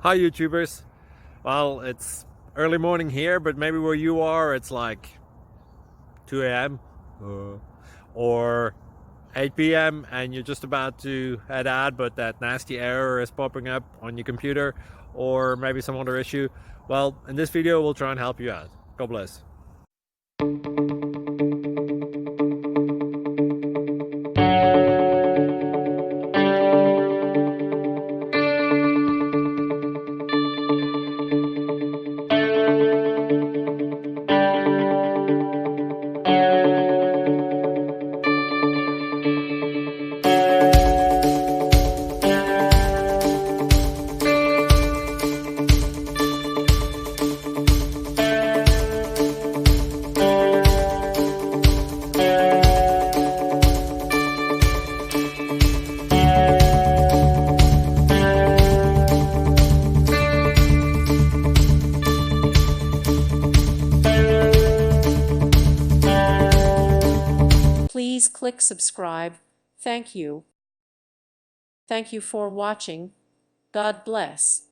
Hi YouTubers. Well, it's early morning here, but maybe where you are it's like 2 a.m. Or 8 p.m. and you're just about to head out, but that nasty error is popping up on your computer, or maybe some other issue. Well, in this video we'll try and help you out. God bless. Please click subscribe. Thank you. Thank you for watching. God bless.